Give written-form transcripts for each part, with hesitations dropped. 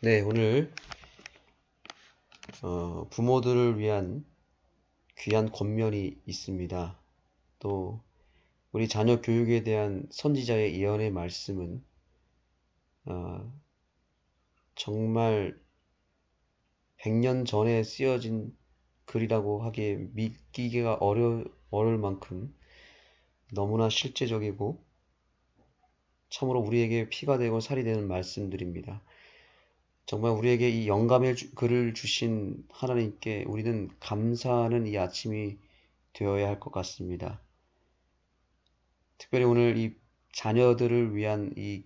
네, 오늘 부모들을 위한 귀한 권면이 있습니다. 또 우리 자녀 교육에 대한 선지자의 예언의 말씀은 어, 정말 100년 전에 쓰여진 글이라고 하기에 믿기가 어려울 만큼 너무나 실제적이고 참으로 우리에게 피가 되고 살이 되는 말씀들입니다. 정말 우리에게 이 영감의 글을 주신 하나님께 우리는 감사하는 이 아침이 되어야 할 것 같습니다. 특별히 오늘 이 자녀들을 위한 이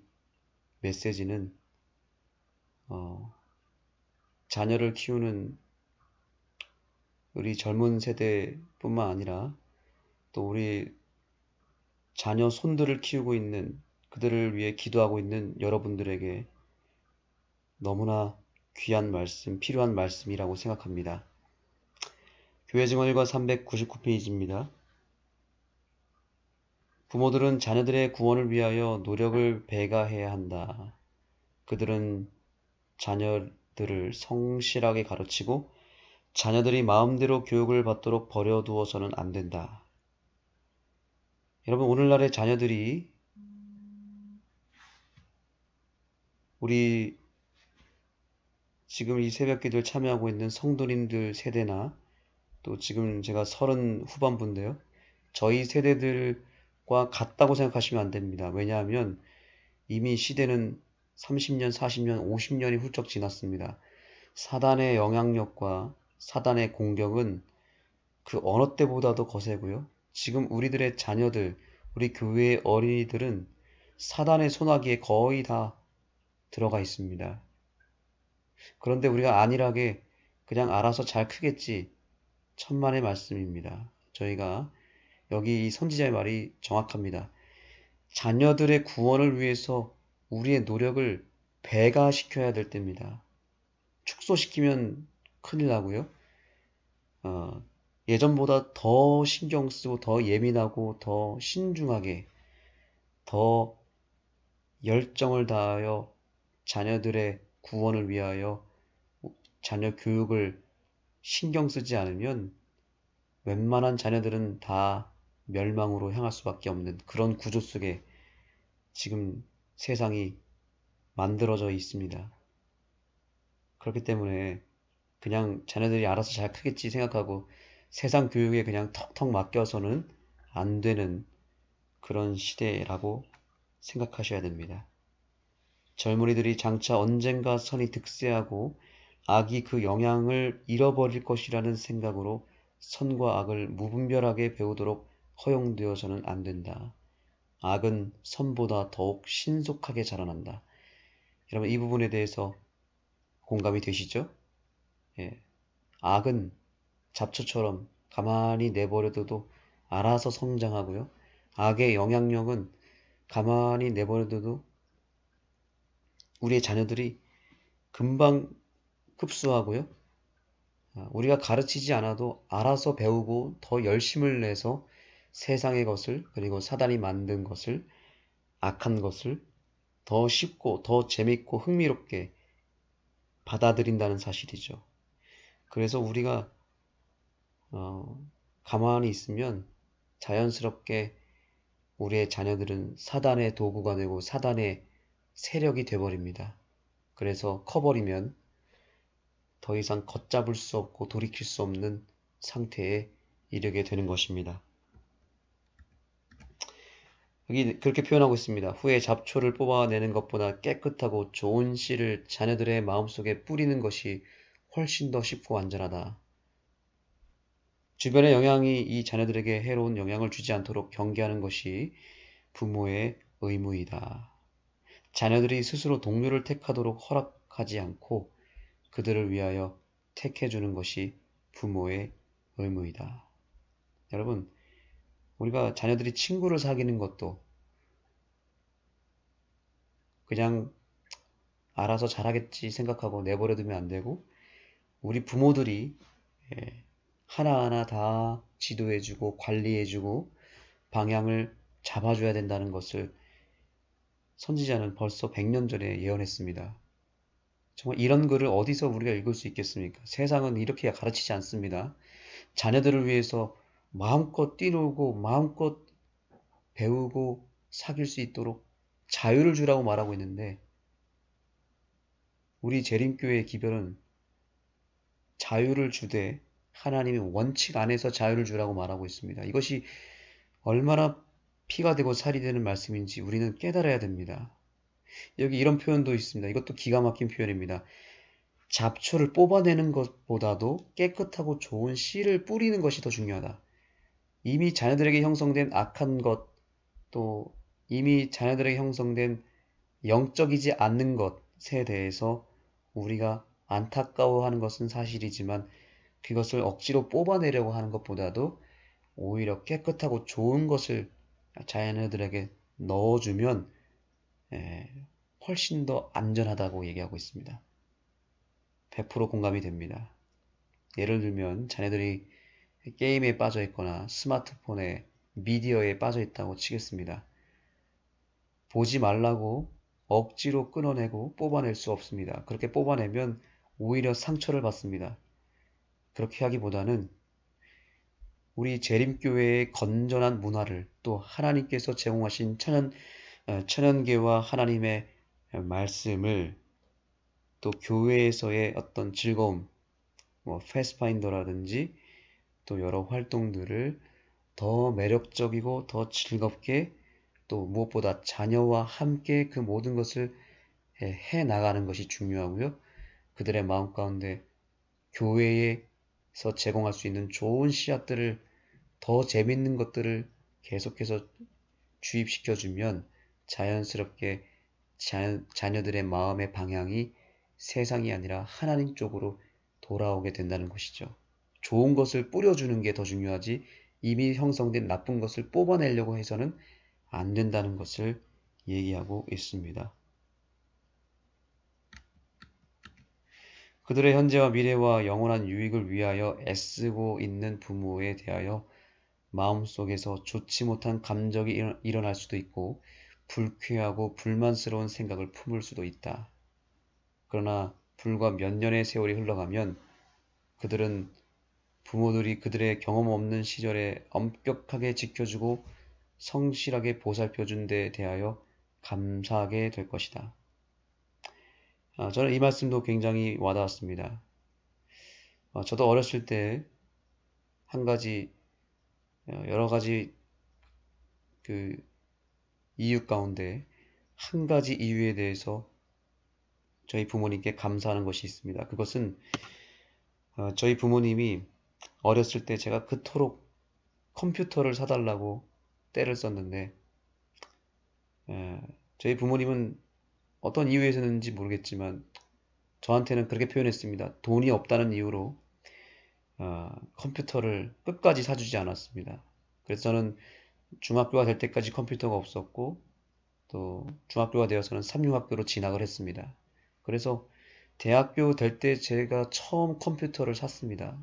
메시지는 어, 자녀를 키우는 우리 젊은 세대뿐만 아니라 또 우리 자녀 손들을 키우고 있는 그들을 위해 기도하고 있는 여러분들에게 너무나 귀한 말씀, 필요한 말씀이라고 생각합니다. 교회 증언 1과 399페이지입니다. 부모들은 자녀들의 구원을 위하여 노력을 배가해야 한다. 그들은 자녀들을 성실하게 가르치고 자녀들이 마음대로 교육을 받도록 버려두어서는 안 된다. 여러분, 오늘날의 자녀들이 우리 지금 이 새벽기도를 참여하고 있는 성도님들 세대나 또 지금 제가 30 후반부인데요. 저희 세대들과 같다고 생각하시면 안 됩니다. 왜냐하면 이미 시대는 30년, 40년, 50년이 훌쩍 지났습니다. 사단의 영향력과 사단의 공격은 그 어느 때보다도 거세고요. 지금 우리들의 자녀들, 우리 교회의 어린이들은 사단의 소나기에 거의 다 들어가 있습니다. 그런데 우리가 안일하게 그냥 알아서 잘 크겠지. 천만의 말씀입니다. 저희가 여기 이 선지자의 말이 정확합니다. 자녀들의 구원을 위해서 우리의 노력을 배가시켜야 될 때입니다. 축소시키면 큰일 나고요. 예전보다 더 신경 쓰고 더 예민하고 더 신중하게 더 열정을 다하여 자녀들의 구원을 위하여 자녀 교육을 신경 쓰지 않으면 웬만한 자녀들은 다 멸망으로 향할 수밖에 없는 그런 구조 속에 지금 세상이 만들어져 있습니다. 그렇기 때문에 그냥 자녀들이 알아서 잘 크겠지 생각하고 세상 교육에 그냥 턱턱 맡겨서는 안 되는 그런 시대라고 생각하셔야 됩니다. 젊은이들이 장차 언젠가 선이 득세하고 악이 그 영향을 잃어버릴 것이라는 생각으로 선과 악을 무분별하게 배우도록 허용되어서는 안 된다. 악은 선보다 더욱 신속하게 자라난다. 여러분, 이 부분에 대해서 공감이 되시죠? 예. 악은 잡초처럼 가만히 내버려둬도 알아서 성장하고요. 악의 영향력은 가만히 내버려둬도 우리의 자녀들이 금방 흡수하고요. 우리가 가르치지 않아도 알아서 배우고 더 열심을 내서 세상의 것을 그리고 사단이 만든 것을 악한 것을 더 쉽고 더 재밌고 흥미롭게 받아들인다는 사실이죠. 그래서 우리가 가만히 있으면 자연스럽게 우리의 자녀들은 사단의 도구가 되고 사단의 세력이 돼버립니다. 그래서 커버리면 더 이상 걷잡을 수 없고 돌이킬 수 없는 상태에 이르게 되는 것입니다. 여기 그렇게 표현하고 있습니다. 후에 잡초를 뽑아내는 것보다 깨끗하고 좋은 씨를 자녀들의 마음속에 뿌리는 것이 훨씬 더 쉽고 안전하다. 주변의 영향이 이 자녀들에게 해로운 영향을 주지 않도록 경계하는 것이 부모의 의무이다. 자녀들이 스스로 동료를 택하도록 허락하지 않고 그들을 위하여 택해주는 것이 부모의 의무이다. 여러분, 우리가 자녀들이 친구를 사귀는 것도 그냥 알아서 잘하겠지 생각하고 내버려두면 안 되고 우리 부모들이 하나하나 다 지도해주고 관리해주고 방향을 잡아줘야 된다는 것을 선지자는 벌써 100년 전에 예언했습니다. 정말 이런 글을 어디서 우리가 읽을 수 있겠습니까? 세상은 이렇게 가르치지 않습니다. 자녀들을 위해서 마음껏 뛰놀고 마음껏 배우고 사귈 수 있도록 자유를 주라고 말하고 있는데 우리 재림교회의 기별은 자유를 주되 하나님의 원칙 안에서 자유를 주라고 말하고 있습니다. 이것이 얼마나 피가 되고 살이 되는 말씀인지 우리는 깨달아야 됩니다. 여기 이런 표현도 있습니다. 이것도 기가 막힌 표현입니다. 잡초를 뽑아내는 것보다도 깨끗하고 좋은 씨를 뿌리는 것이 더 중요하다. 이미 자녀들에게 형성된 악한 것, 또 이미 자녀들에게 형성된 영적이지 않는 것에 대해서 우리가 안타까워하는 것은 사실이지만 그것을 억지로 뽑아내려고 하는 것보다도 오히려 깨끗하고 좋은 것을 자녀들에게 넣어주면 훨씬 더 안전하다고 얘기하고 있습니다. 100% 공감이 됩니다. 예를 들면 자녀들이 게임에 빠져 있거나 스마트폰에 미디어에 빠져 있다고 치겠습니다. 보지 말라고 억지로 끊어내고 뽑아낼 수 없습니다. 그렇게 뽑아내면 오히려 상처를 받습니다. 그렇게 하기보다는 우리 재림교회의 건전한 문화를 또 하나님께서 제공하신 천연계와 하나님의 말씀을 또 교회에서의 어떤 즐거움, 패스파인더라든지 또 여러 활동들을 더 매력적이고 더 즐겁게 또 무엇보다 자녀와 함께 그 모든 것을 해 나가는 것이 중요하고요. 그들의 마음 가운데 교회에서 제공할 수 있는 좋은 씨앗들을 더 재밌는 것들을 계속해서 주입시켜주면 자연스럽게 자녀들의 마음의 방향이 세상이 아니라 하나님 쪽으로 돌아오게 된다는 것이죠. 좋은 것을 뿌려주는 게 더 중요하지 이미 형성된 나쁜 것을 뽑아내려고 해서는 안 된다는 것을 얘기하고 있습니다. 그들의 현재와 미래와 영원한 유익을 위하여 애쓰고 있는 부모에 대하여 마음속에서 좋지 못한 감정이 일어날 수도 있고 불쾌하고 불만스러운 생각을 품을 수도 있다. 그러나 불과 몇 년의 세월이 흘러가면 그들은 부모들이 그들의 경험 없는 시절에 엄격하게 지켜주고 성실하게 보살펴준 데 대하여 감사하게 될 것이다. 저는 이 말씀도 굉장히 와닿았습니다. 저도 어렸을 때 한 가지 여러 가지 그 이유 가운데 한 가지 이유에 대해서 저희 부모님께 감사하는 것이 있습니다. 그것은 저희 부모님이 어렸을 때 제가 그토록 컴퓨터를 사달라고 떼를 썼는데 저희 부모님은 어떤 이유에서는지 모르겠지만 저한테는 그렇게 표현했습니다. 돈이 없다는 이유로 컴퓨터를 끝까지 사주지 않았습니다. 그래서 저는 중학교가 될 때까지 컴퓨터가 없었고 또 중학교가 되어서는 삼육학교로 진학을 했습니다. 그래서 대학교 될 때 제가 처음 컴퓨터를 샀습니다.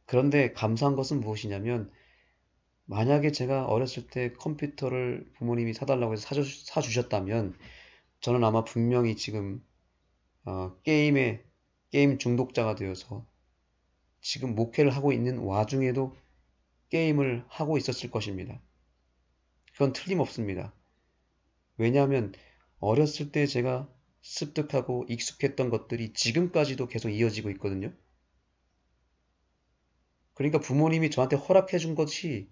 그런데 감사한 것은 무엇이냐면 만약에 제가 어렸을 때 컴퓨터를 부모님이 사달라고 해서 사주셨다면 저는 아마 분명히 지금 게임 중독자가 되어서 지금 목회를 하고 있는 와중에도 게임을 하고 있었을 것입니다. 그건 틀림없습니다. 왜냐하면 어렸을 때 제가 습득하고 익숙했던 것들이 지금까지도 계속 이어지고 있거든요. 그러니까 부모님이 저한테 허락해 준 것이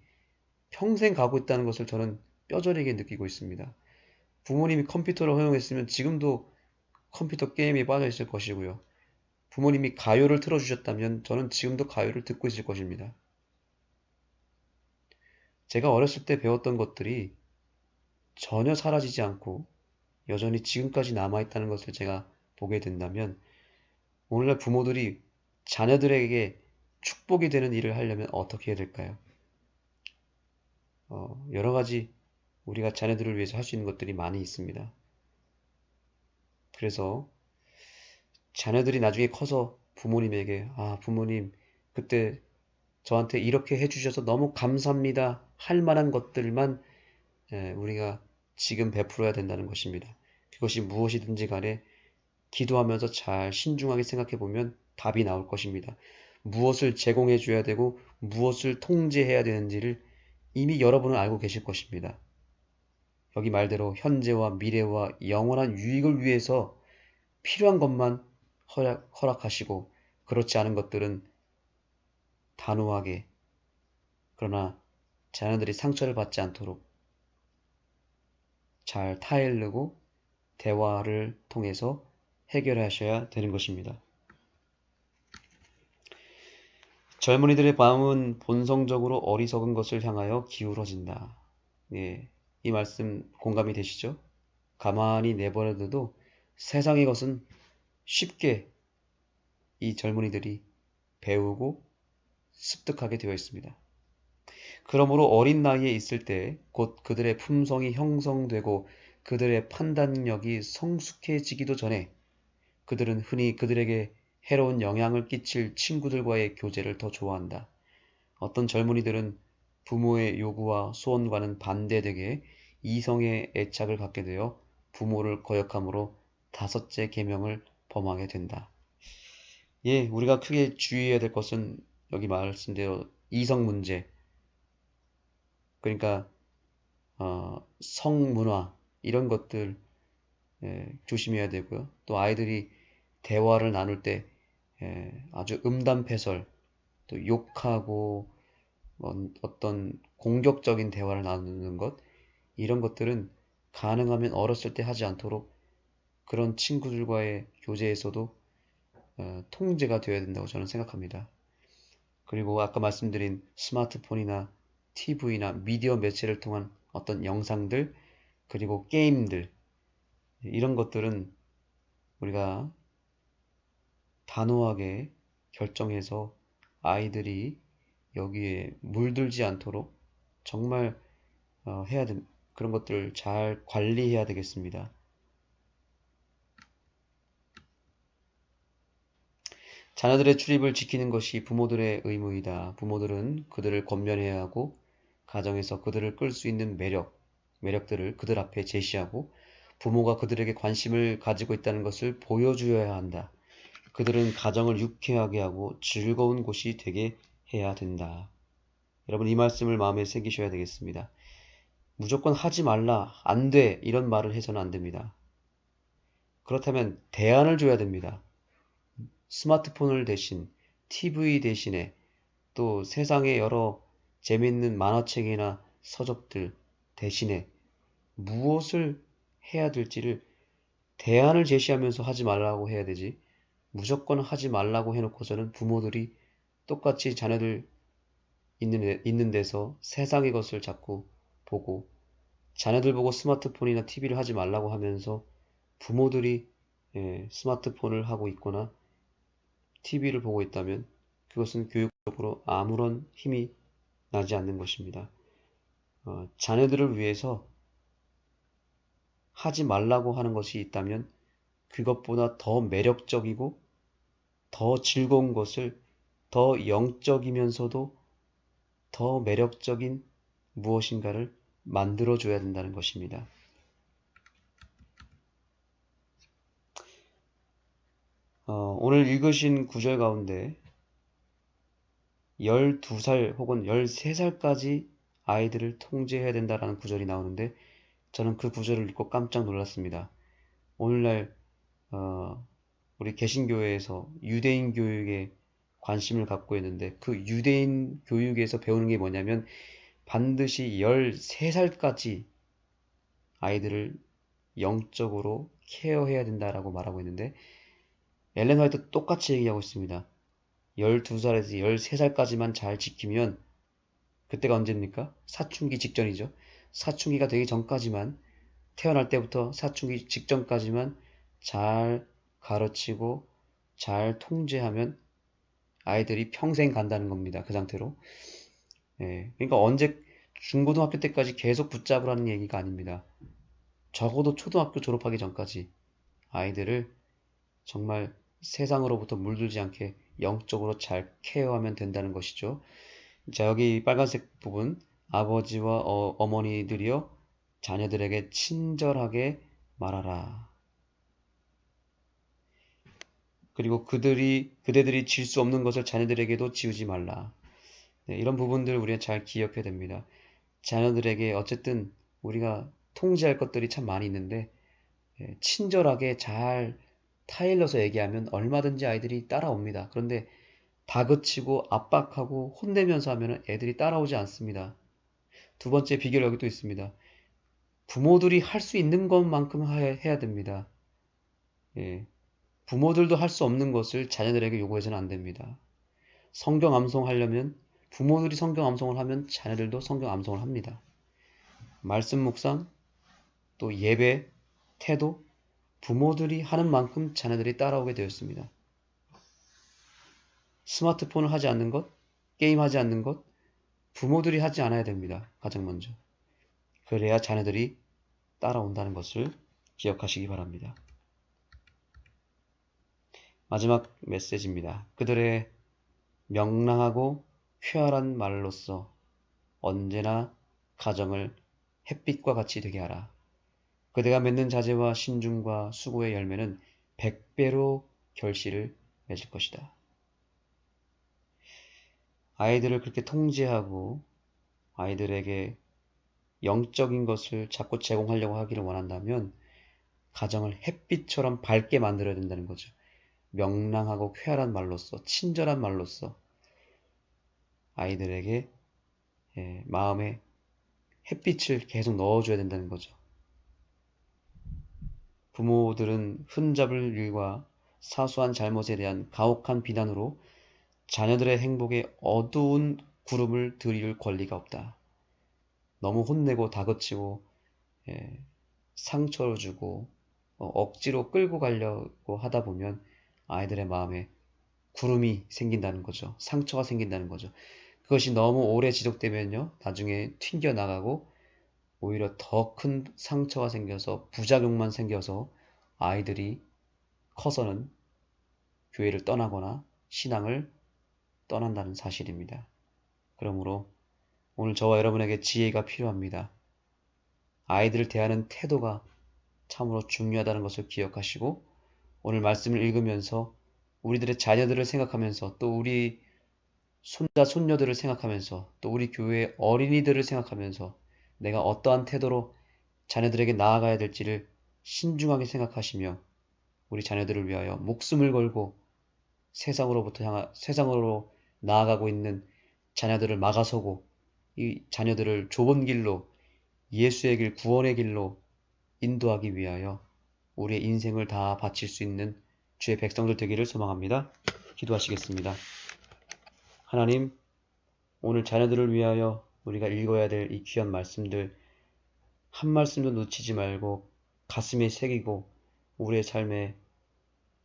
평생 가고 있다는 것을 저는 뼈저리게 느끼고 있습니다. 부모님이 컴퓨터를 허용했으면 지금도 컴퓨터 게임에 빠져 있을 것이고요. 부모님이 가요를 틀어주셨다면 저는 지금도 가요를 듣고 있을 것입니다. 제가 어렸을 때 배웠던 것들이 전혀 사라지지 않고 여전히 지금까지 남아있다는 것을 제가 보게 된다면 오늘날 부모들이 자녀들에게 축복이 되는 일을 하려면 어떻게 해야 될까요? 여러 가지 우리가 자녀들을 위해서 할 수 있는 것들이 많이 있습니다. 그래서 자녀들이 나중에 커서 부모님에게 부모님 그때 저한테 이렇게 해주셔서 너무 감사합니다 할 만한 것들만 우리가 지금 베풀어야 된다는 것입니다. 그것이 무엇이든지 간에 기도하면서 잘 신중하게 생각해 보면 답이 나올 것입니다. 무엇을 제공해 줘야 되고 무엇을 통제해야 되는지를 이미 여러분은 알고 계실 것입니다. 여기 말대로 현재와 미래와 영원한 유익을 위해서 필요한 것만 허락하시고 그렇지 않은 것들은 단호하게 그러나 자녀들이 상처를 받지 않도록 잘 타일르고 대화를 통해서 해결하셔야 되는 것입니다. 젊은이들의 마음은 본성적으로 어리석은 것을 향하여 기울어진다. 예, 이 말씀 공감이 되시죠? 가만히 내버려둬도 세상의 것은 쉽게 이 젊은이들이 배우고 습득하게 되어 있습니다. 그러므로 어린 나이에 있을 때 곧 그들의 품성이 형성되고 그들의 판단력이 성숙해지기도 전에 그들은 흔히 그들에게 해로운 영향을 끼칠 친구들과의 교제를 더 좋아한다. 어떤 젊은이들은 부모의 요구와 소원과는 반대되게 이성의 애착을 갖게 되어 부모를 거역함으로 다섯째 계명을 범하게 된다. 예, 우리가 크게 주의해야 될 것은 여기 말씀대로 이성 문제, 그러니까 성문화 이런 것들 조심해야 되고요. 또 아이들이 대화를 나눌 때 아주 음담패설, 또 욕하고 어떤 공격적인 대화를 나누는 것 이런 것들은 가능하면 어렸을 때 하지 않도록 그런 친구들과의 교제에서도 통제가 되어야 된다고 저는 생각합니다. 그리고 아까 말씀드린 스마트폰이나 TV나 미디어 매체를 통한 어떤 영상들 그리고 게임들 이런 것들은 우리가 단호하게 결정해서 아이들이 여기에 물들지 않도록 정말 해야 돼. 그런 것들을 잘 관리해야 되겠습니다. 자녀들의 출입을 지키는 것이 부모들의 의무이다. 부모들은 그들을 권면해야 하고 가정에서 그들을 끌 수 있는 매력들을 그들 앞에 제시하고 부모가 그들에게 관심을 가지고 있다는 것을 보여주어야 한다. 그들은 가정을 유쾌하게 하고 즐거운 곳이 되게 해야 된다. 여러분 이 말씀을 마음에 새기셔야 되겠습니다. 무조건 하지 말라, 안 돼, 이런 말을 해서는 안 됩니다. 그렇다면 대안을 줘야 됩니다. 스마트폰을 대신, TV 대신에 또 세상의 여러 재미있는 만화책이나 서적들 대신에 무엇을 해야 될지를 대안을 제시하면서 하지 말라고 해야 되지. 무조건 하지 말라고 해놓고서는 부모들이 똑같이 자녀들 있는 데서 세상의 것을 자꾸 보고 자녀들 보고 스마트폰이나 TV를 하지 말라고 하면서 부모들이 스마트폰을 하고 있거나 TV를 보고 있다면 그것은 교육적으로 아무런 힘이 나지 않는 것입니다. 자녀들을 위해서 하지 말라고 하는 것이 있다면 그것보다 더 매력적이고 더 즐거운 것을 더 영적이면서도 더 매력적인 무엇인가를 만들어줘야 된다는 것입니다. 오늘 읽으신 구절 가운데 12살 혹은 13살까지 아이들을 통제해야 된다라는 구절이 나오는데 저는 그 구절을 읽고 깜짝 놀랐습니다. 오늘날 우리 개신교회에서 유대인 교육에 관심을 갖고 있는데 그 유대인 교육에서 배우는 게 뭐냐면 반드시 13살까지 아이들을 영적으로 케어해야 된다라고 말하고 있는데 엘렌 화이트 똑같이 얘기하고 있습니다. 12살에서 13살까지만 잘 지키면 그때가 언제입니까? 사춘기 직전이죠. 사춘기가 되기 전까지만 태어날 때부터 사춘기 직전까지만 잘 가르치고 잘 통제하면 아이들이 평생 간다는 겁니다. 그 상태로. 그러니까 언제 중고등학교 때까지 계속 붙잡으라는 얘기가 아닙니다. 적어도 초등학교 졸업하기 전까지 아이들을 정말 세상으로부터 물들지 않게 영적으로 잘 케어하면 된다는 것이죠. 자, 여기 빨간색 부분 아버지와 어머니들이여 자녀들에게 친절하게 말하라. 그리고 그대들이 질 수 없는 것을 자녀들에게도 지우지 말라. 네, 이런 부분들 우리가 잘 기억해야 됩니다. 자녀들에게 어쨌든 우리가 통제할 것들이 참 많이 있는데 친절하게 잘 타일러서 얘기하면 얼마든지 아이들이 따라옵니다. 그런데 다그치고 압박하고 혼내면서 하면 애들이 따라오지 않습니다. 두 번째 비결 여기 또 있습니다. 부모들이 할 수 있는 것만큼 해야 됩니다. 예, 부모들도 할 수 없는 것을 자녀들에게 요구해서는 안 됩니다. 성경 암송하려면 부모들이 성경 암송을 하면 자녀들도 성경 암송을 합니다. 말씀 묵상, 또 예배, 태도, 부모들이 하는 만큼 자녀들이 따라오게 되었습니다. 스마트폰을 하지 않는 것, 게임하지 않는 것, 부모들이 하지 않아야 됩니다. 가장 먼저. 그래야 자녀들이 따라온다는 것을 기억하시기 바랍니다. 마지막 메시지입니다. 그들의 명랑하고 쾌활한 말로써 언제나 가정을 햇빛과 같이 되게 하라. 그대가 맺는 자재와 신중과 수고의 열매는 100배로 결실을 맺을 것이다. 아이들을 그렇게 통제하고 아이들에게 영적인 것을 자꾸 제공하려고 하기를 원한다면 가정을 햇빛처럼 밝게 만들어야 된다는 거죠. 명랑하고 쾌활한 말로써, 친절한 말로써 아이들에게 마음에 햇빛을 계속 넣어줘야 된다는 거죠. 부모들은 흠잡을 일과 사소한 잘못에 대한 가혹한 비난으로 자녀들의 행복에 어두운 구름을 들일 권리가 없다. 너무 혼내고 다그치고 상처를 주고 억지로 끌고 가려고 하다 보면 아이들의 마음에 구름이 생긴다는 거죠. 상처가 생긴다는 거죠. 그것이 너무 오래 지속되면요, 나중에 튕겨나가고 오히려 더 큰 상처가 생겨서 부작용만 생겨서 아이들이 커서는 교회를 떠나거나 신앙을 떠난다는 사실입니다. 그러므로 오늘 저와 여러분에게 지혜가 필요합니다. 아이들을 대하는 태도가 참으로 중요하다는 것을 기억하시고 오늘 말씀을 읽으면서 우리들의 자녀들을 생각하면서 또 우리 손자, 손녀들을 생각하면서 또 우리 교회의 어린이들을 생각하면서 내가 어떠한 태도로 자녀들에게 나아가야 될지를 신중하게 생각하시며 우리 자녀들을 위하여 목숨을 걸고 세상으로 나아가고 있는 자녀들을 막아서고 이 자녀들을 좁은 길로 예수의 길, 구원의 길로 인도하기 위하여 우리의 인생을 다 바칠 수 있는 주의 백성들 되기를 소망합니다. 기도하시겠습니다. 하나님, 오늘 자녀들을 위하여 우리가 읽어야 될 이 귀한 말씀들 한 말씀도 놓치지 말고 가슴에 새기고 우리의 삶에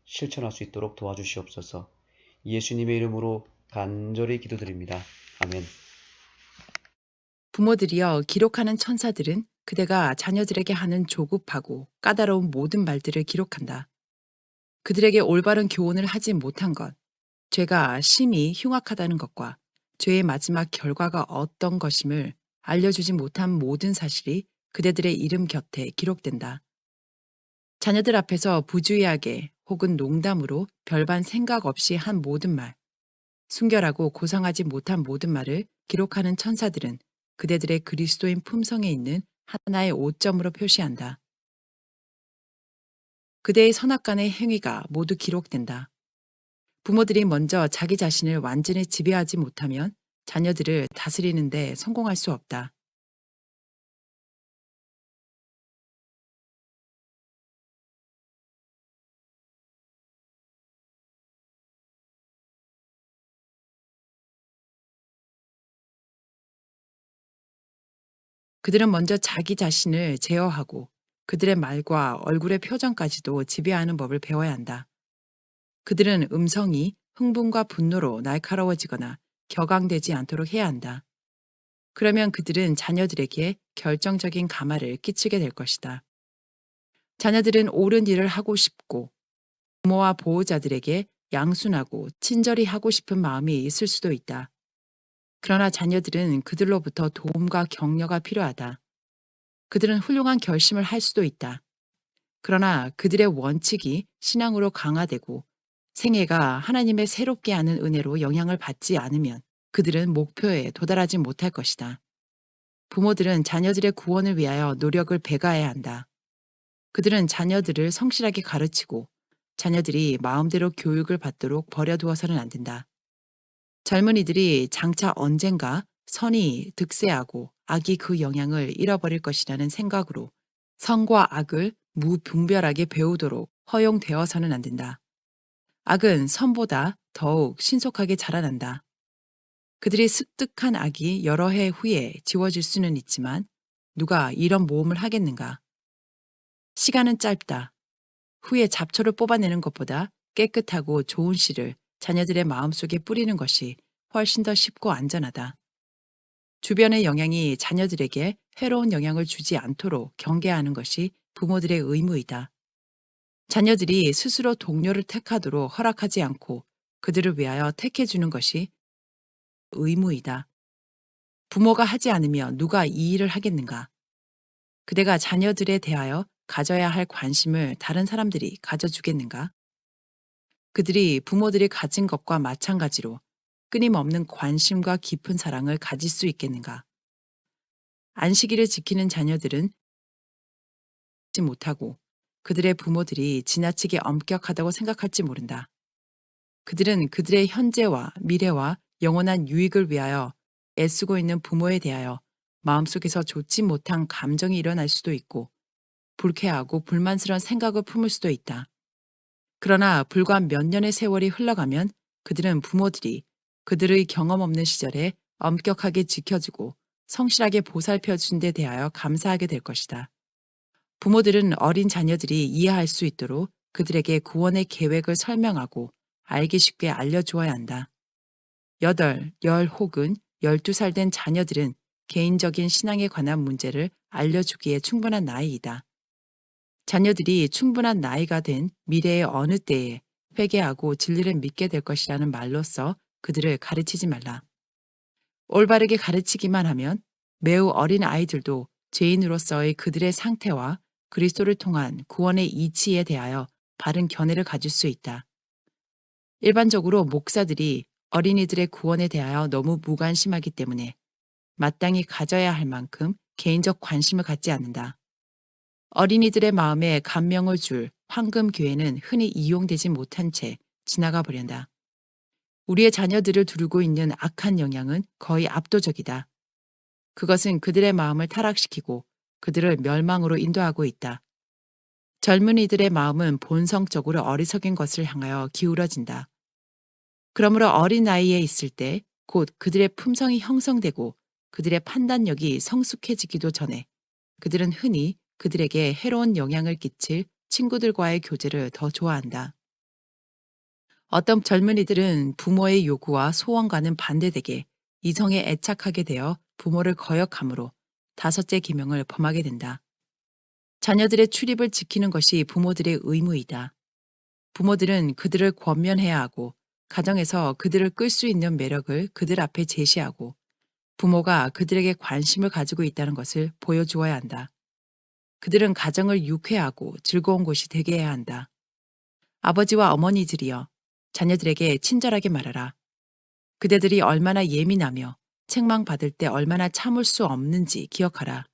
실천할 수 있도록 도와주시옵소서. 예수님의 이름으로 간절히 기도드립니다. 아멘. 부모들이여 기록하는 천사들은 그대가 자녀들에게 하는 조급하고 까다로운 모든 말들을 기록한다. 그들에게 올바른 교훈을 하지 못한 것, 죄가 심히 흉악하다는 것과 죄의 마지막 결과가 어떤 것임을 알려주지 못한 모든 사실이 그대들의 이름 곁에 기록된다. 자녀들 앞에서 부주의하게 혹은 농담으로 별반 생각 없이 한 모든 말, 순결하고 고상하지 못한 모든 말을 기록하는 천사들은 그대들의 그리스도인 품성에 있는 하나의 오점으로 표시한다. 그대의 선악간의 행위가 모두 기록된다. 부모들이 먼저 자기 자신을 완전히 지배하지 못하면 자녀들을 다스리는 데 성공할 수 없다. 그들은 먼저 자기 자신을 제어하고 그들의 말과 얼굴의 표정까지도 지배하는 법을 배워야 한다. 그들은 음성이 흥분과 분노로 날카로워지거나 격앙되지 않도록 해야 한다. 그러면 그들은 자녀들에게 결정적인 감화를 끼치게 될 것이다. 자녀들은 옳은 일을 하고 싶고 부모와 보호자들에게 양순하고 친절히 하고 싶은 마음이 있을 수도 있다. 그러나 자녀들은 그들로부터 도움과 격려가 필요하다. 그들은 훌륭한 결심을 할 수도 있다. 그러나 그들의 원칙이 신앙으로 강화되고 생애가 하나님의 새롭게 하는 은혜로 영향을 받지 않으면 그들은 목표에 도달하지 못할 것이다. 부모들은 자녀들의 구원을 위하여 노력을 배가해야 한다. 그들은 자녀들을 성실하게 가르치고 자녀들이 마음대로 교육을 받도록 버려두어서는 안 된다. 젊은이들이 장차 언젠가 선이 득세하고 악이 그 영향을 잃어버릴 것이라는 생각으로 선과 악을 무분별하게 배우도록 허용되어서는 안 된다. 악은 선보다 더욱 신속하게 자라난다. 그들이 습득한 악이 여러 해 후에 지워질 수는 있지만 누가 이런 모험을 하겠는가? 시간은 짧다. 후에 잡초를 뽑아내는 것보다 깨끗하고 좋은 씨를 자녀들의 마음속에 뿌리는 것이 훨씬 더 쉽고 안전하다. 주변의 영향이 자녀들에게 해로운 영향을 주지 않도록 경계하는 것이 부모들의 의무이다. 자녀들이 스스로 동료를 택하도록 허락하지 않고 그들을 위하여 택해주는 것이 의무이다. 부모가 하지 않으며 누가 이 일을 하겠는가? 그대가 자녀들에 대하여 가져야 할 관심을 다른 사람들이 가져주겠는가? 그들이 부모들이 가진 것과 마찬가지로 끊임없는 관심과 깊은 사랑을 가질 수 있겠는가? 안식일을 지키는 자녀들은 지 못하고 그들의 부모들이 지나치게 엄격하다고 생각할지 모른다. 그들은 그들의 현재와 미래와 영원한 유익을 위하여 애쓰고 있는 부모에 대하여 마음속에서 좋지 못한 감정이 일어날 수도 있고 불쾌하고 불만스러운 생각을 품을 수도 있다. 그러나 불과 몇 년의 세월이 흘러가면 그들은 부모들이 그들의 경험 없는 시절에 엄격하게 지켜주고 성실하게 보살펴 준 데 대하여 감사하게 될 것이다. 부모들은 어린 자녀들이 이해할 수 있도록 그들에게 구원의 계획을 설명하고 알기 쉽게 알려주어야 한다. 8, 10 혹은 12살 된 자녀들은 개인적인 신앙에 관한 문제를 알려주기에 충분한 나이이다. 자녀들이 충분한 나이가 된 미래의 어느 때에 회개하고 진리를 믿게 될 것이라는 말로써 그들을 가르치지 말라. 올바르게 가르치기만 하면 매우 어린 아이들도 죄인으로서의 그들의 상태와 그리스도를 통한 구원의 이치에 대하여 바른 견해를 가질 수 있다. 일반적으로 목사들이 어린이들의 구원에 대하여 너무 무관심하기 때문에 마땅히 가져야 할 만큼 개인적 관심을 갖지 않는다. 어린이들의 마음에 감명을 줄 황금 교회는 흔히 이용되지 못한 채 지나가 버린다. 우리의 자녀들을 두르고 있는 악한 영향은 거의 압도적이다. 그것은 그들의 마음을 타락시키고 그들을 멸망으로 인도하고 있다. 젊은이들의 마음은 본성적으로 어리석인 것을 향하여 기울어진다. 그러므로 어린 나이에 있을 때 곧 그들의 품성이 형성되고 그들의 판단력이 성숙해지기도 전에 그들은 흔히 그들에게 해로운 영향을 끼칠 친구들과의 교제를 더 좋아한다. 어떤 젊은이들은 부모의 요구와 소원과는 반대되게 이성에 애착하게 되어 부모를 거역함으로 다섯째 계명을 범하게 된다. 자녀들의 출입을 지키는 것이 부모들의 의무이다. 부모들은 그들을 권면해야 하고 가정에서 그들을 끌 수 있는 매력을 그들 앞에 제시하고 부모가 그들에게 관심을 가지고 있다는 것을 보여주어야 한다. 그들은 가정을 유쾌하고 즐거운 곳이 되게 해야 한다. 아버지와 어머니들이여, 자녀들에게 친절하게 말하라. 그대들이 얼마나 예민하며 책망받을 때 얼마나 참을 수 없는지 기억하라.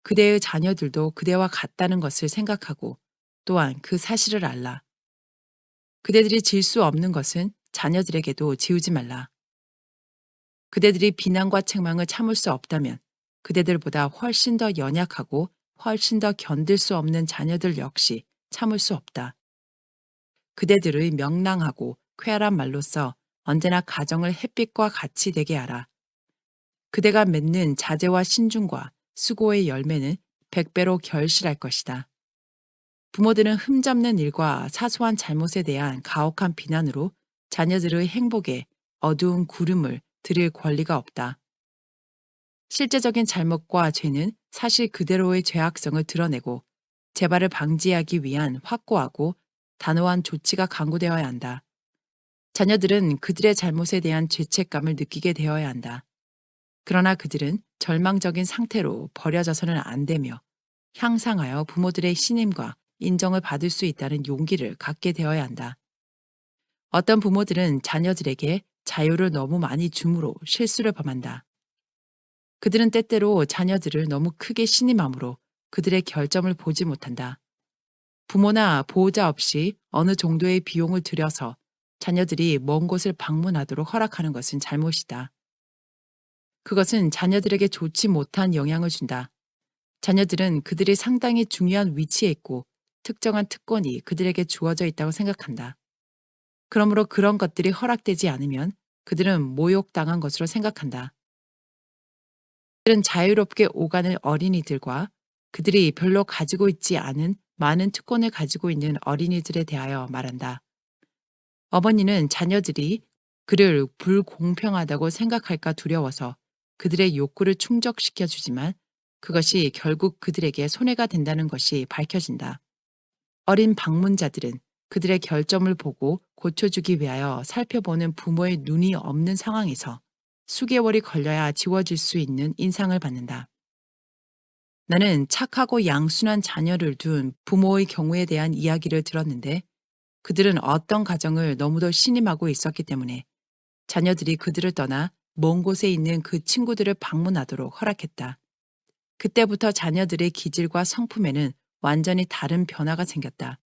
그대의 자녀들도 그대와 같다는 것을 생각하고 또한 그 사실을 알라. 그대들이 질 수 없는 것은 자녀들에게도 지우지 말라. 그대들이 비난과 책망을 참을 수 없다면 그대들보다 훨씬 더 연약하고 훨씬 더 견딜 수 없는 자녀들 역시 참을 수 없다. 그대들의 명랑하고 쾌활한 말로써 언제나 가정을 햇빛과 같이 되게 하라. 그대가 맺는 자제와 신중과 수고의 열매는 100배로 결실할 것이다. 부모들은 흠잡는 일과 사소한 잘못에 대한 가혹한 비난으로 자녀들의 행복에 어두운 구름을 들일 권리가 없다. 실제적인 잘못과 죄는 사실 그대로의 죄악성을 드러내고 재발을 방지하기 위한 확고하고 단호한 조치가 강구되어야 한다. 자녀들은 그들의 잘못에 대한 죄책감을 느끼게 되어야 한다. 그러나 그들은 절망적인 상태로 버려져서는 안 되며 향상하여 부모들의 신임과 인정을 받을 수 있다는 용기를 갖게 되어야 한다. 어떤 부모들은 자녀들에게 자유를 너무 많이 줌으로 실수를 범한다. 그들은 때때로 자녀들을 너무 크게 신임함으로 그들의 결점을 보지 못한다. 부모나 보호자 없이 어느 정도의 비용을 들여서 자녀들이 먼 곳을 방문하도록 허락하는 것은 잘못이다. 그것은 자녀들에게 좋지 못한 영향을 준다. 자녀들은 그들이 상당히 중요한 위치에 있고 특정한 특권이 그들에게 주어져 있다고 생각한다. 그러므로 그런 것들이 허락되지 않으면 그들은 모욕당한 것으로 생각한다. 그들은 자유롭게 오가는 어린이들과 그들이 별로 가지고 있지 않은 많은 특권을 가지고 있는 어린이들에 대하여 말한다. 어머니는 자녀들이 그를 불공평하다고 생각할까 두려워서 그들의 욕구를 충족시켜 주지만 그것이 결국 그들에게 손해가 된다는 것이 밝혀진다. 어린 방문자들은 그들의 결점을 보고 고쳐주기 위하여 살펴보는 부모의 눈이 없는 상황에서 수개월이 걸려야 지워질 수 있는 인상을 받는다. 나는 착하고 양순한 자녀를 둔 부모의 경우에 대한 이야기를 들었는데 그들은 어떤 가정을 너무도 신임하고 있었기 때문에 자녀들이 그들을 떠나 먼 곳에 있는 그 친구들을 방문하도록 허락했다. 그때부터 자녀들의 기질과 성품에는 완전히 다른 변화가 생겼다.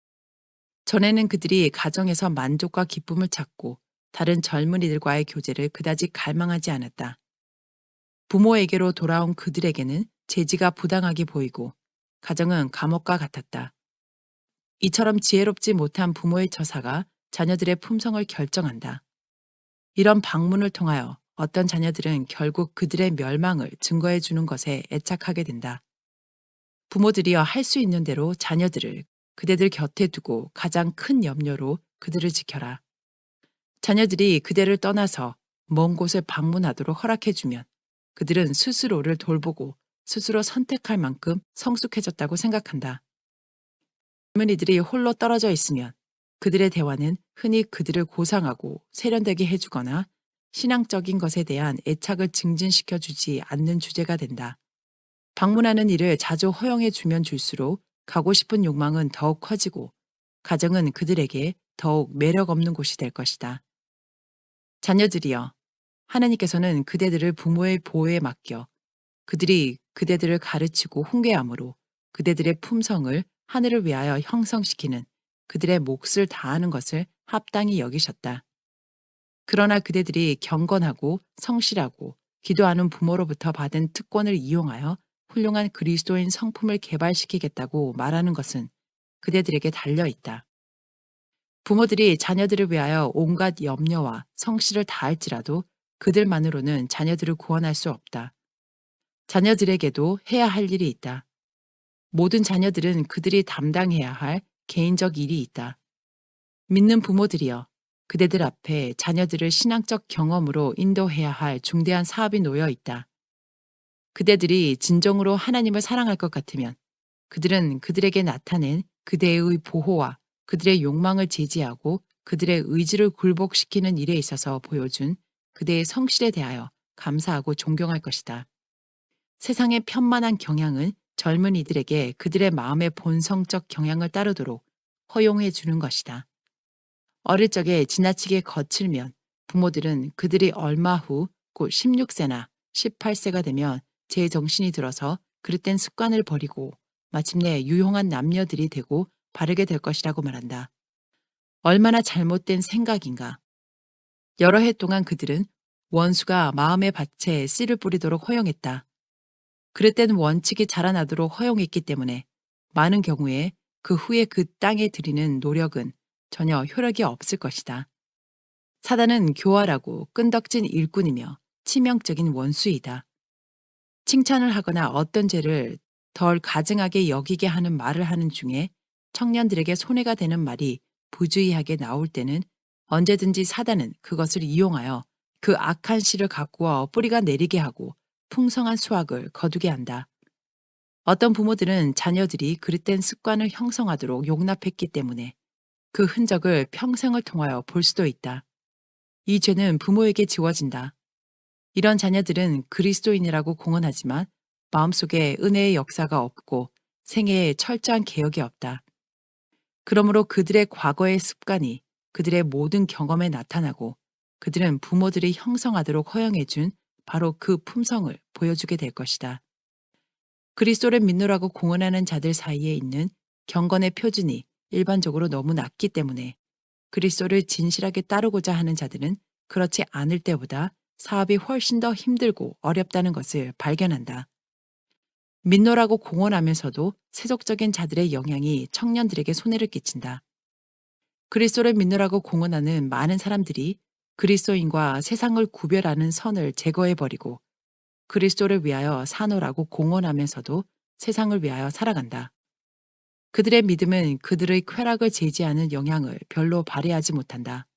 전에는 그들이 가정에서 만족과 기쁨을 찾고 다른 젊은이들과의 교제를 그다지 갈망하지 않았다. 부모에게로 돌아온 그들에게는 재지가 부당하게 보이고 가정은 감옥과 같았다. 이처럼 지혜롭지 못한 부모의 처사가 자녀들의 품성을 결정한다. 이런 방문을 통하여 어떤 자녀들은 결국 그들의 멸망을 증거해 주는 것에 애착하게 된다. 부모들이여 할 수 있는 대로 자녀들을 그대들 곁에 두고 가장 큰 염려로 그들을 지켜라. 자녀들이 그대를 떠나서 먼 곳을 방문하도록 허락해주면 그들은 스스로를 돌보고 스스로 선택할 만큼 성숙해졌다고 생각한다. 젊은이들이 홀로 떨어져 있으면 그들의 대화는 흔히 그들을 고상하고 세련되게 해주거나 신앙적인 것에 대한 애착을 증진시켜 주지 않는 주제가 된다. 방문하는 일을 자주 허용해 주면 줄수록 가고 싶은 욕망은 더욱 커지고 가정은 그들에게 더욱 매력 없는 곳이 될 것이다. 자녀들이여, 하나님께서는 그대들을 부모의 보호에 맡겨 그들이 그대들을 가르치고 훈계함으로 그대들의 품성을 하늘을 위하여 형성시키는 그들의 몫을 다하는 것을 합당히 여기셨다. 그러나 그대들이 경건하고 성실하고 기도하는 부모로부터 받은 특권을 이용하여 훌륭한 그리스도인 성품을 개발시키겠다고 말하는 것은 그대들에게 달려 있다. 부모들이 자녀들을 위하여 온갖 염려와 성실을 다할지라도 그들만으로는 자녀들을 구원할 수 없다. 자녀들에게도 해야 할 일이 있다. 모든 자녀들은 그들이 담당해야 할 개인적 일이 있다. 믿는 부모들이여, 그대들 앞에 자녀들을 신앙적 경험으로 인도해야 할 중대한 사업이 놓여 있다. 그대들이 진정으로 하나님을 사랑할 것 같으면 그들은 그들에게 나타낸 그대의 보호와 그들의 욕망을 제지하고 그들의 의지를 굴복시키는 일에 있어서 보여준 그대의 성실에 대하여 감사하고 존경할 것이다. 세상의 편만한 경향은 젊은이들에게 그들의 마음의 본성적 경향을 따르도록 허용해 주는 것이다. 어릴 적에 지나치게 거칠면 부모들은 그들이 얼마 후 곧 16세나 18세가 되면 제정신이 들어서 그릇된 습관을 버리고 마침내 유용한 남녀들이 되고 바르게 될 것이라고 말한다. 얼마나 잘못된 생각인가. 여러 해 동안 그들은 원수가 마음의 밭에 씨를 뿌리도록 허용했다. 그릇된 원칙이 자라나도록 허용했기 때문에 많은 경우에 그 후에 그 땅에 들이는 노력은 전혀 효력이 없을 것이다. 사단은 교활하고 끈덕진 일꾼이며 치명적인 원수이다. 칭찬을 하거나 어떤 죄를 덜 가증하게 여기게 하는 말을 하는 중에 청년들에게 손해가 되는 말이 부주의하게 나올 때는 언제든지 사단은 그것을 이용하여 그 악한 씨를 가꾸어 뿌리가 내리게 하고 풍성한 수확을 거두게 한다. 어떤 부모들은 자녀들이 그릇된 습관을 형성하도록 용납했기 때문에 그 흔적을 평생을 통하여 볼 수도 있다. 이 죄는 부모에게 지워진다. 이런 자녀들은 그리스도인이라고 공언하지만 마음속에 은혜의 역사가 없고 생애에 철저한 개혁이 없다. 그러므로 그들의 과거의 습관이 그들의 모든 경험에 나타나고 그들은 부모들이 형성하도록 허용해준 바로 그 품성을 보여주게 될 것이다. 그리스도를 믿노라고 공언하는 자들 사이에 있는 경건의 표준이 일반적으로 너무 낮기 때문에 그리스도를 진실하게 따르고자 하는 자들은 그렇지 않을 때보다 사업이 훨씬 더 힘들고 어렵다는 것을 발견한다. 믿노라고 공언하면서도 세속적인 자들의 영향이 청년들에게 손해를 끼친다. 그리스도를 믿노라고 공언하는 많은 사람들이 그리스도인과 세상을 구별하는 선을 제거해버리고 그리스도를 위하여 사노라고 공언하면서도 세상을 위하여 살아간다. 그들의 믿음은 그들의 쾌락을 제지하는 영향을 별로 발휘하지 못한다.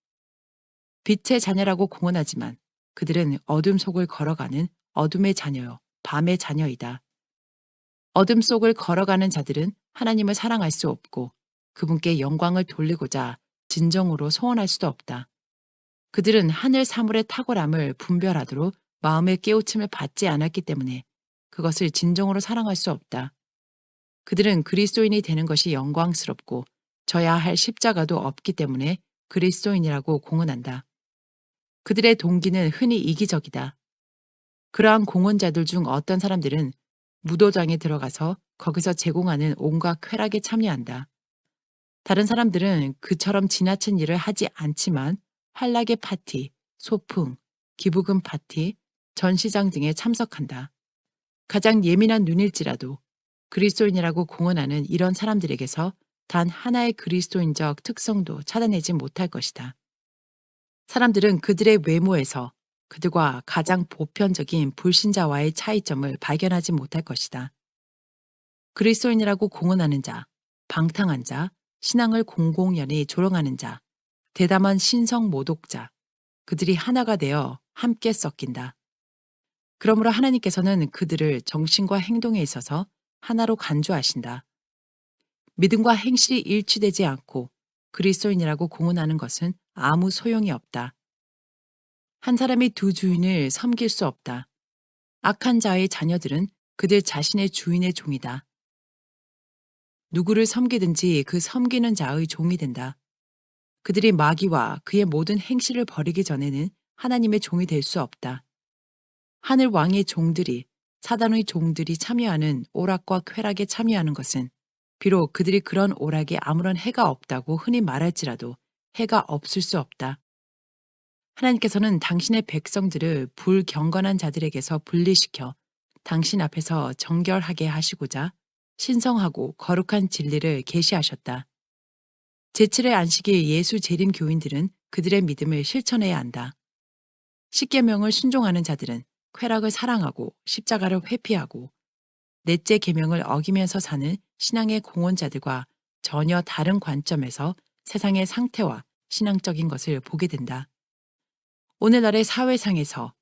빛의 자녀라고 공언하지만 그들은 어둠 속을 걸어가는 어둠의 자녀요, 밤의 자녀이다. 어둠 속을 걸어가는 자들은 하나님을 사랑할 수 없고 그분께 영광을 돌리고자 진정으로 소원할 수도 없다. 그들은 하늘 사물의 탁월함을 분별하도록 마음의 깨우침을 받지 않았기 때문에 그것을 진정으로 사랑할 수 없다. 그들은 그리스도인이 되는 것이 영광스럽고 져야 할 십자가도 없기 때문에 그리스도인이라고 공언한다. 그들의 동기는 흔히 이기적이다. 그러한 공언자들 중 어떤 사람들은 무도장에 들어가서 거기서 제공하는 온갖 쾌락에 참여한다. 다른 사람들은 그처럼 지나친 일을 하지 않지만 한락의 파티, 소풍, 기부금 파티, 전시장 등에 참석한다. 가장 예민한 눈일지라도 그리스도인이라고 공언하는 이런 사람들에게서 단 하나의 그리스도인적 특성도 찾아내지 못할 것이다. 사람들은 그들의 외모에서 그들과 가장 보편적인 불신자와의 차이점을 발견하지 못할 것이다. 그리스도인이라고 공언하는 자, 방탕한 자, 신앙을 공공연히 조롱하는 자, 대담한 신성 모독자, 그들이 하나가 되어 함께 섞인다. 그러므로 하나님께서는 그들을 정신과 행동에 있어서 하나로 간주하신다. 믿음과 행실이 일치되지 않고 그리스도인이라고 공언하는 것은 아무 소용이 없다. 한 사람이 두 주인을 섬길 수 없다. 악한 자의 자녀들은 그들 자신의 주인의 종이다. 누구를 섬기든지 그 섬기는 자의 종이 된다. 그들이 마귀와 그의 모든 행실을 버리기 전에는 하나님의 종이 될 수 없다. 하늘 왕의 종들이 사단의 종들이 참여하는 오락과 쾌락에 참여하는 것은 비록 그들이 그런 오락에 아무런 해가 없다고 흔히 말할지라도 해가 없을 수 없다. 하나님께서는 당신의 백성들을 불경건한 자들에게서 분리시켜 당신 앞에서 정결하게 하시고자 신성하고 거룩한 진리를 계시하셨다. 제7의 안식일 예수 재림 교인들은 그들의 믿음을 실천해야 한다. 십계명을 순종하는 자들은 쾌락을 사랑하고 십자가를 회피하고 넷째 계명을 어기면서 사는 신앙의 공헌자들과 전혀 다른 관점에서 세상의 상태와 신앙적인 것을 보게 된다. 오늘날의 사회상에서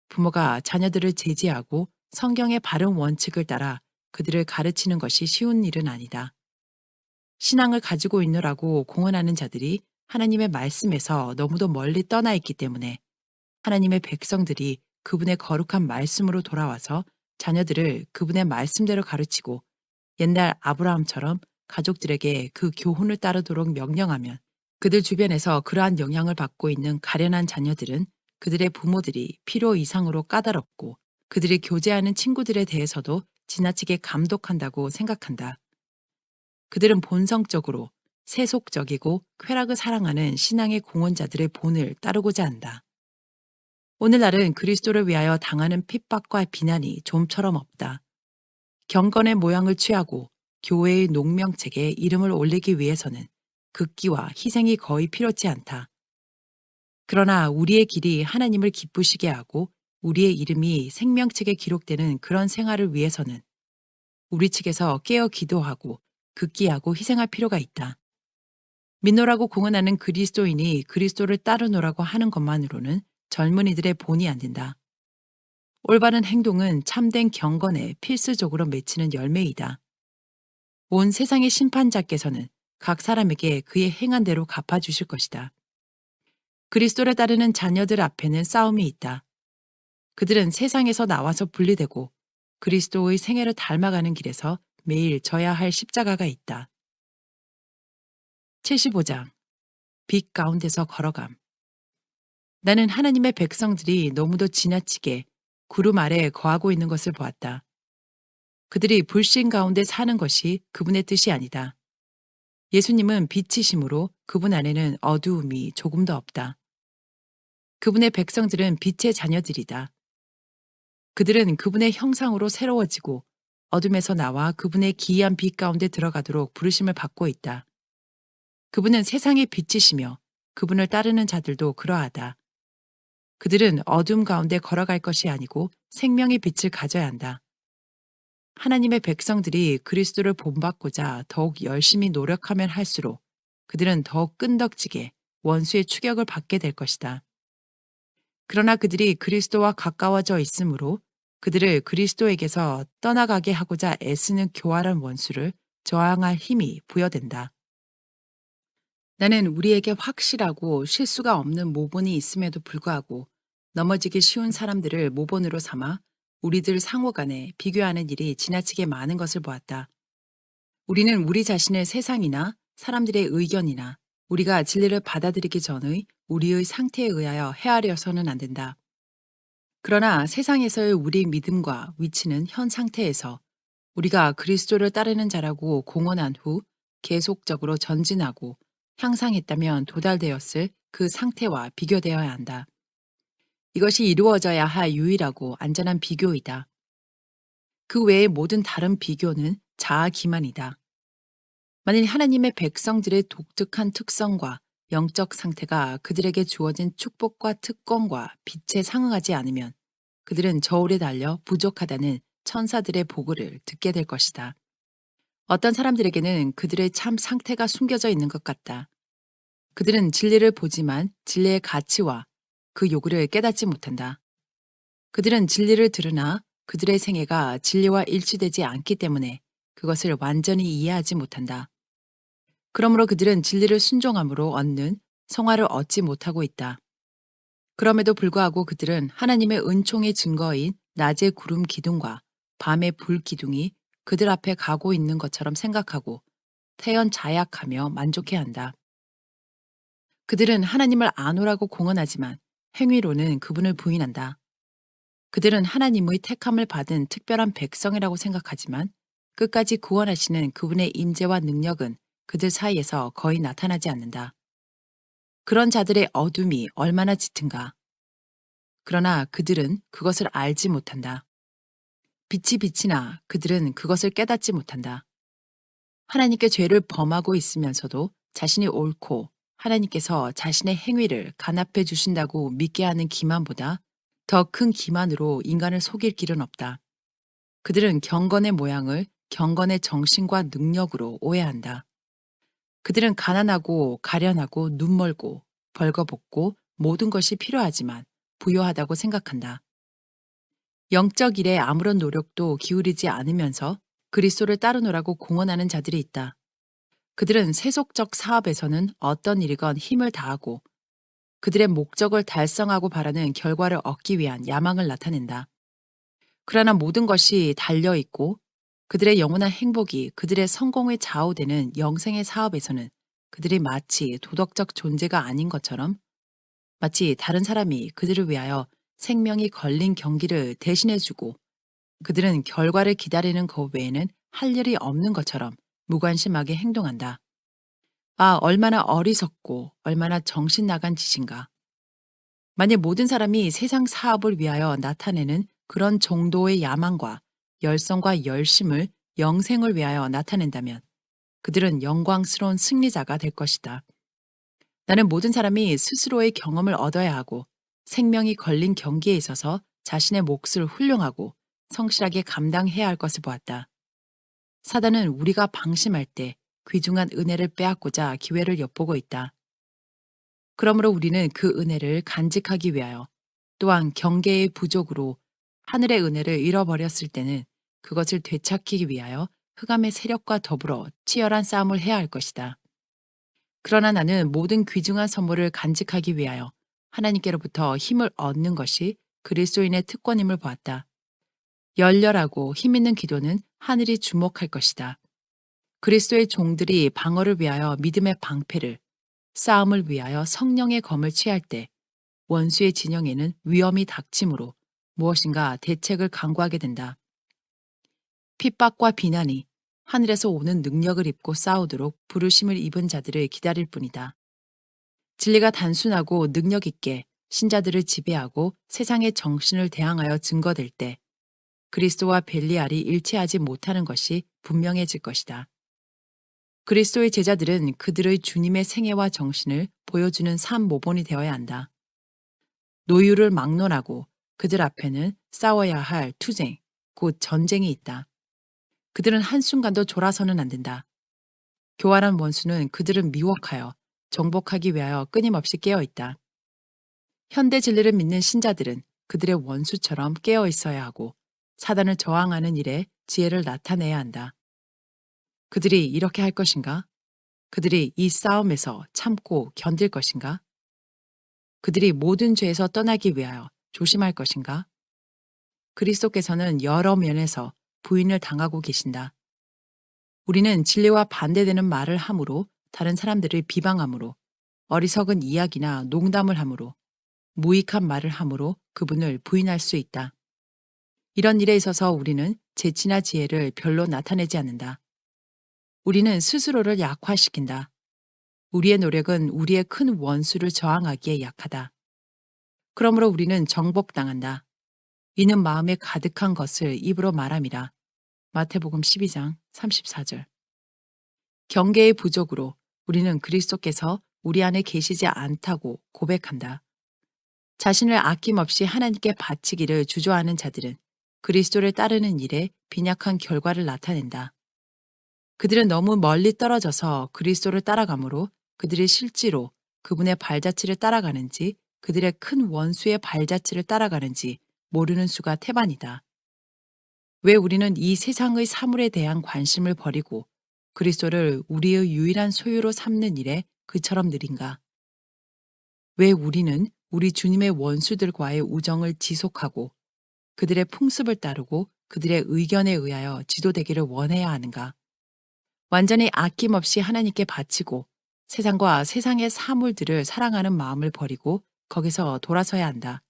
부모가 자녀들을 제지하고 성경의 바른 원칙을 따라 그들을 가르치는 것이 쉬운 일은 아니다. 신앙을 가지고 있노라고 공언하는 자들이 하나님의 말씀에서 너무도 멀리 떠나 있기 때문에 하나님의 백성들이 그분의 거룩한 말씀으로 돌아와서 자녀들을 그분의 말씀대로 가르치고 옛날 아브라함처럼 가족들에게 그 교훈을 따르도록 명령하면 그들 주변에서 그러한 영향을 받고 있는 가련한 자녀들은 그들의 부모들이 필요 이상으로 까다롭고 그들이 교제하는 친구들에 대해서도 지나치게 감독한다고 생각한다. 그들은 본성적으로 세속적이고 쾌락을 사랑하는 신앙의 공헌자들의 본을 따르고자 한다. 오늘날은 그리스도를 위하여 당하는 핍박과 비난이 좀처럼 없다. 경건의 모양을 취하고 교회의 농명책에 이름을 올리기 위해서는 극기와 희생이 거의 필요치 않다. 그러나 우리의 길이 하나님을 기쁘시게 하고 우리의 이름이 생명책에 기록되는 그런 생활을 위해서는 우리 측에서 깨어 기도하고 극기하고 희생할 필요가 있다. 믿노라고 공언하는 그리스도인이 그리스도를 따르노라고 하는 것만으로는 젊은이들의 본이 안 된다. 올바른 행동은 참된 경건에 필수적으로 맺히는 열매이다. 온 세상의 심판자께서는 각 사람에게 그의 행한 대로 갚아주실 것이다. 그리스도를 따르는 자녀들 앞에는 싸움이 있다. 그들은 세상에서 나와서 분리되고 그리스도의 생애를 닮아가는 길에서 매일 져야 할 십자가가 있다. 75장 빛 가운데서 걸어감. 나는 하나님의 백성들이 너무도 지나치게 구름 아래에 거하고 있는 것을 보았다. 그들이 불신 가운데 사는 것이 그분의 뜻이 아니다. 예수님은 빛이심으로 그분 안에는 어두움이 조금도 없다. 그분의 백성들은 빛의 자녀들이다. 그들은 그분의 형상으로 새로워지고 어둠에서 나와 그분의 기이한 빛 가운데 들어가도록 부르심을 받고 있다. 그분은 세상의 빛이시며 그분을 따르는 자들도 그러하다. 그들은 어둠 가운데 걸어갈 것이 아니고 생명의 빛을 가져야 한다. 하나님의 백성들이 그리스도를 본받고자 더욱 열심히 노력하면 할수록 그들은 더욱 끈덕지게 원수의 추격을 받게 될 것이다. 그러나 그들이 그리스도와 가까워져 있으므로 그들을 그리스도에게서 떠나가게 하고자 애쓰는 교활한 원수를 저항할 힘이 부여된다. 나는 우리에게 확실하고 실수가 없는 모본이 있음에도 불구하고 넘어지기 쉬운 사람들을 모본으로 삼아 우리들 상호 간에 비교하는 일이 지나치게 많은 것을 보았다. 우리는 우리 자신을 세상이나 사람들의 의견이나 우리가 진리를 받아들이기 전의 우리의 상태에 의하여 헤아려서는 안 된다. 그러나 세상에서의 우리 믿음과 위치는 현 상태에서 우리가 그리스도를 따르는 자라고 공언한 후 계속적으로 전진하고 향상했다면 도달되었을 그 상태와 비교되어야 한다. 이것이 이루어져야 할 유일하고 안전한 비교이다. 그 외의 모든 다른 비교는 자아 기만이다. 만일 하나님의 백성들의 독특한 특성과 영적 상태가 그들에게 주어진 축복과 특권과 빛에 상응하지 않으면 그들은 저울에 달려 부족하다는 천사들의 보고를 듣게 될 것이다. 어떤 사람들에게는 그들의 참 상태가 숨겨져 있는 것 같다. 그들은 진리를 보지만 진리의 가치와 그 요구를 깨닫지 못한다. 그들은 진리를 들으나 그들의 생애가 진리와 일치되지 않기 때문에 그것을 완전히 이해하지 못한다. 그러므로 그들은 진리를 순종함으로 얻는 성화를 얻지 못하고 있다. 그럼에도 불구하고 그들은 하나님의 은총의 증거인 낮의 구름 기둥과 밤의 불 기둥이 그들 앞에 가고 있는 것처럼 생각하고 태연 자약하며 만족해한다. 그들은 하나님을 아노라고 공언하지만 행위로는 그분을 부인한다. 그들은 하나님의 택함을 받은 특별한 백성이라고 생각하지만 끝까지 구원하시는 그분의 임재와 능력은 그들 사이에서 거의 나타나지 않는다. 그런 자들의 어둠이 얼마나 짙은가. 그러나 그들은 그것을 알지 못한다. 빛이 빛이나 그들은 그것을 깨닫지 못한다. 하나님께 죄를 범하고 있으면서도 자신이 옳고 하나님께서 자신의 행위를 간합해 주신다고 믿게 하는 기만보다 더 큰 기만으로 인간을 속일 길은 없다. 그들은 경건의 모양을 경건의 정신과 능력으로 오해한다. 그들은 가난하고 가련하고 눈멀고 벌거벗고 모든 것이 필요하지만 부요하다고 생각한다. 영적 일에 아무런 노력도 기울이지 않으면서 그리스도를 따르노라고 공언하는 자들이 있다. 그들은 세속적 사업에서는 어떤 일이건 힘을 다하고 그들의 목적을 달성하고 바라는 결과를 얻기 위한 야망을 나타낸다. 그러나 모든 것이 달려있고 그들의 영원한 행복이 그들의 성공에 좌우되는 영생의 사업에서는 그들이 마치 도덕적 존재가 아닌 것처럼 마치 다른 사람이 그들을 위하여 생명이 걸린 경기를 대신해주고 그들은 결과를 기다리는 것 외에는 할 일이 없는 것처럼 무관심하게 행동한다. 아, 얼마나 어리석고 얼마나 정신 나간 짓인가. 만일 모든 사람이 세상 사업을 위하여 나타내는 그런 정도의 야망과 열성과 열심을 영생을 위하여 나타낸다면 그들은 영광스러운 승리자가 될 것이다. 나는 모든 사람이 스스로의 경험을 얻어야 하고 생명이 걸린 경기에 있어서 자신의 몫을 훌륭하고 성실하게 감당해야 할 것을 보았다. 사단은 우리가 방심할 때 귀중한 은혜를 빼앗고자 기회를 엿보고 있다. 그러므로 우리는 그 은혜를 간직하기 위하여 또한 경계의 부족으로 하늘의 은혜를 잃어버렸을 때는 그것을 되찾기 위하여 흑암의 세력과 더불어 치열한 싸움을 해야 할 것이다. 그러나 나는 모든 귀중한 선물을 간직하기 위하여 하나님께로부터 힘을 얻는 것이 그리스도인의 특권임을 보았다. 열렬하고 힘있는 기도는 하늘이 주목할 것이다. 그리스도의 종들이 방어를 위하여 믿음의 방패를 싸움을 위하여 성령의 검을 취할 때 원수의 진영에는 위험이 닥치므로 무엇인가 대책을 강구하게 된다. 핍박과 비난이 하늘에서 오는 능력을 입고 싸우도록 부르심을 입은 자들을 기다릴 뿐이다. 진리가 단순하고 능력 있게 신자들을 지배하고 세상의 정신을 대항하여 증거될 때 그리스도와 벨리알이 일치하지 못하는 것이 분명해질 것이다. 그리스도의 제자들은 그들의 주님의 생애와 정신을 보여주는 삶 모본이 되어야 한다. 노유를 막론하고 그들 앞에는 싸워야 할 투쟁, 곧 전쟁이 있다. 그들은 한순간도 졸아서는 안 된다. 교활한 원수는 그들을 미혹하여 정복하기 위하여 끊임없이 깨어 있다. 현대 진리를 믿는 신자들은 그들의 원수처럼 깨어 있어야 하고 사단을 저항하는 일에 지혜를 나타내야 한다. 그들이 이렇게 할 것인가? 그들이 이 싸움에서 참고 견딜 것인가? 그들이 모든 죄에서 떠나기 위하여 조심할 것인가? 그리스도께서는 여러 면에서 부인을 당하고 계신다. 우리는 진리와 반대되는 말을 함으로 다른 사람들을 비방함으로 어리석은 이야기나 농담을 함으로 무익한 말을 함으로 그분을 부인할 수 있다. 이런 일에 있어서 우리는 재치나 지혜를 별로 나타내지 않는다. 우리는 스스로를 약화시킨다. 우리의 노력은 우리의 큰 원수를 저항하기에 약하다. 그러므로 우리는 정복당한다. 이는 마음에 가득한 것을 입으로 말함이라. 마태복음 12장 34절. 경계의 부족으로 우리는 그리스도께서 우리 안에 계시지 않다고 고백한다. 자신을 아낌없이 하나님께 바치기를 주저하는 자들은 그리스도를 따르는 일에 빈약한 결과를 나타낸다. 그들은 너무 멀리 떨어져서 그리스도를 따라가므로 그들이 실제로 그분의 발자취를 따라가는지 그들의 큰 원수의 발자취를 따라가는지 모르는 수가 태반이다. 왜 우리는 이 세상의 사물에 대한 관심을 버리고 그리스도를 우리의 유일한 소유로 삼는 일에 그처럼 느린가? 왜 우리는 우리 주님의 원수들과의 우정을 지속하고 그들의 풍습을 따르고 그들의 의견에 의하여 지도되기를 원해야 하는가? 완전히 아낌없이 하나님께 바치고 세상과 세상의 사물들을 사랑하는 마음을 버리고 거기서 돌아서야 한다.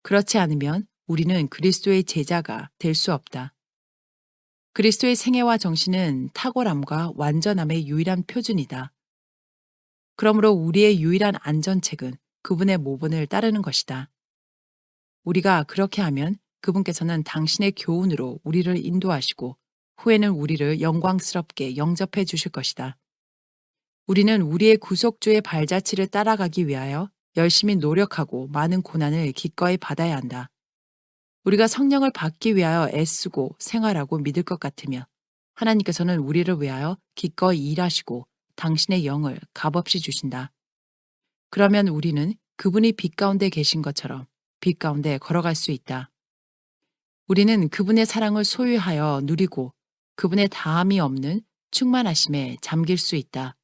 그렇지 않으면 우리는 그리스도의 제자가 될 수 없다. 그리스도의 생애와 정신은 탁월함과 완전함의 유일한 표준이다. 그러므로 우리의 유일한 안전책은 그분의 모본을 따르는 것이다. 우리가 그렇게 하면 그분께서는 당신의 교훈으로 우리를 인도하시고 후에는 우리를 영광스럽게 영접해 주실 것이다. 우리는 우리의 구속주의 발자취를 따라가기 위하여 열심히 노력하고 많은 고난을 기꺼이 받아야 한다. 우리가 성령을 받기 위하여 애쓰고 생활하고 믿을 것 같으며 하나님께서는 우리를 위하여 기꺼이 일하시고 당신의 영을 값없이 주신다. 그러면 우리는 그분이 빛 가운데 계신 것처럼 빛 가운데 걸어갈 수 있다. 우리는 그분의 사랑을 소유하여 누리고 그분의 다함이 없는 충만하심에 잠길 수 있다.